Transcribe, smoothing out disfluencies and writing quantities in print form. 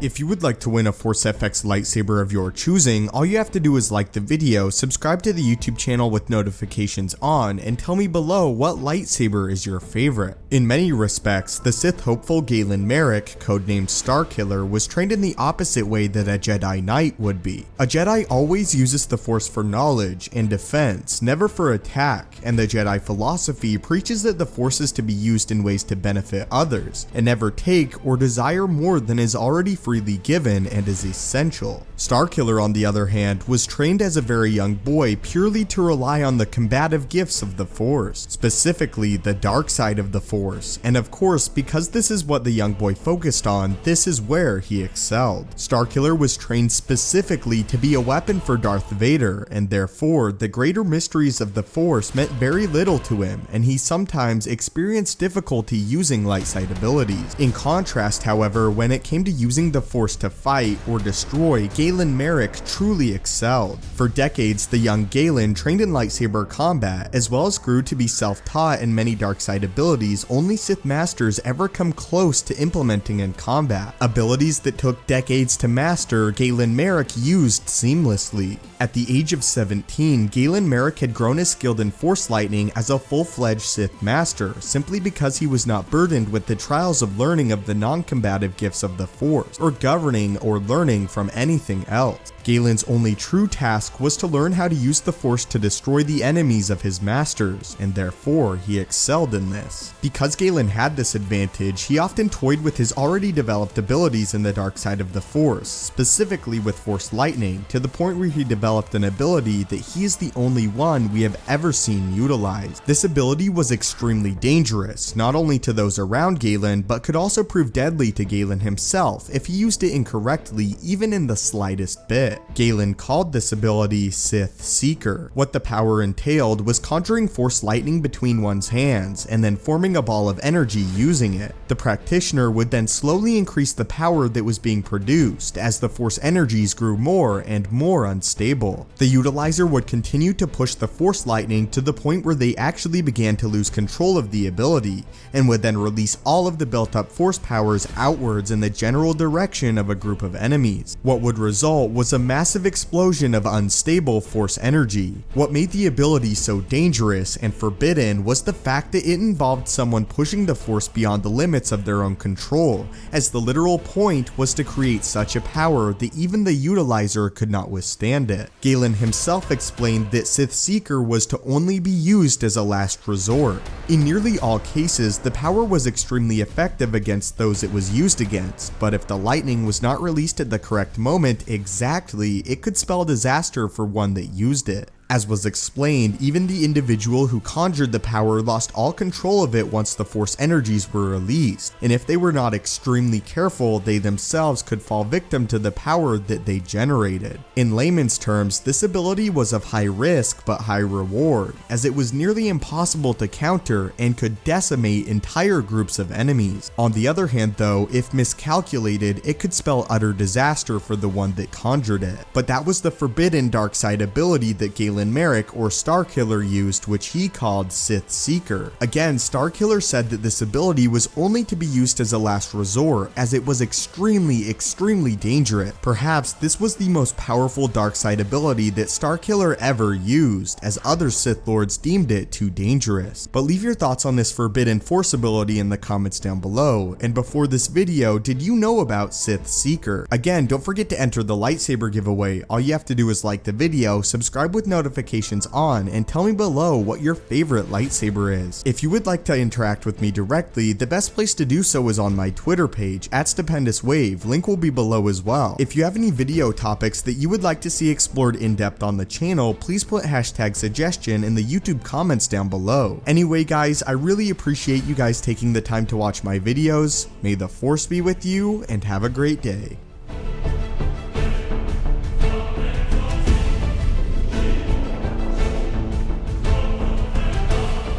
If you would like to win a Force FX lightsaber of your choosing, all you have to do is like the video, subscribe to the YouTube channel with notifications on, and tell me below what lightsaber is your favorite. In many respects, the Sith hopeful Galen Marek, codenamed Starkiller, was trained in the opposite way that a Jedi Knight would be. A Jedi always uses the Force for knowledge and defense, never for attack, and the Jedi philosophy preaches that the Force is to be used in ways to benefit others, and never take or desire more than is already freely given and is essential. Starkiller, on the other hand, was trained as a very young boy purely to rely on the combative gifts of the Force, specifically the dark side of the Force, and of course, because this is what the young boy focused on, this is where he excelled. Starkiller was trained specifically to be a weapon for Darth Vader, and therefore, the greater mysteries of the Force meant very little to him, and he sometimes experienced difficulty using light side abilities. In contrast, however, when it came to using the Force to fight or destroy, Galen Marek truly excelled. For decades, the young Galen trained in lightsaber combat, as well as grew to be self-taught in many dark side abilities only Sith Masters ever come close to implementing in combat. Abilities that took decades to master, Galen Marek used seamlessly. At the age of 17, Galen Marek had grown as skilled in Force Lightning as a full-fledged Sith Master, simply because he was not burdened with the trials of learning of the non-combative gifts of the Force, or governing or learning from anything else. Galen's only true task was to learn how to use the Force to destroy the enemies of his masters, and therefore he excelled in this. Because Galen had this advantage, he often toyed with his already developed abilities in the dark side of the Force, specifically with Force Lightning, to the point where he developed an ability that he is the only one we have ever seen utilized. This ability was extremely dangerous, not only to those around Galen, but could also prove deadly to Galen himself if he used it incorrectly, even in the slightest bit. Galen called this ability Sith Seeker. What the power entailed was conjuring Force Lightning between one's hands, and then forming a ball of energy using it. The practitioner would then slowly increase the power that was being produced as the Force energies grew more and more unstable. The utilizer would continue to push the Force Lightning to the point where they actually began to lose control of the ability, and would then release all of the built up Force powers outwards in the general direction of a group of enemies. What would result was a massive explosion of unstable Force energy. What made the ability so dangerous and forbidden was the fact that it involved someone pushing the Force beyond the limits of their own control, as the literal point was to create such a power that even the utilizer could not withstand it. Galen himself explained that Sith Seeker was to only be used as a last resort. In nearly all cases, the power was extremely effective against those it was used against, but if the lightning was not released at the correct moment exactly, it could spell disaster for one that used it. As was explained, even the individual who conjured the power lost all control of it once the Force energies were released, and if they were not extremely careful, they themselves could fall victim to the power that they generated. In layman's terms, this ability was of high risk but high reward, as it was nearly impossible to counter and could decimate entire groups of enemies. On the other hand though, if miscalculated, it could spell utter disaster for the one that conjured it. But that was the forbidden dark side ability that Galen Marek or Starkiller used, which he called Sith Seeker. Again, Starkiller said that this ability was only to be used as a last resort, as it was extremely dangerous. Perhaps this was the most powerful dark side ability that Starkiller ever used, as other Sith Lords deemed it too dangerous. But leave your thoughts on this forbidden Force ability in the comments down below, and before this video, did you know about Sith Seeker? Again, don't forget to enter the lightsaber giveaway. All you have to do is like the video, subscribe with notifications on, and tell me below what your favorite lightsaber is. If you would like to interact with me directly, the best place to do so is on my Twitter page @StupendousWave, link will be below as well. If you have any video topics that you would like to see explored in depth on the channel, please put #suggestion in the YouTube comments down below. Anyway guys, I really appreciate you guys taking the time to watch my videos. May the Force be with you, and have a great day.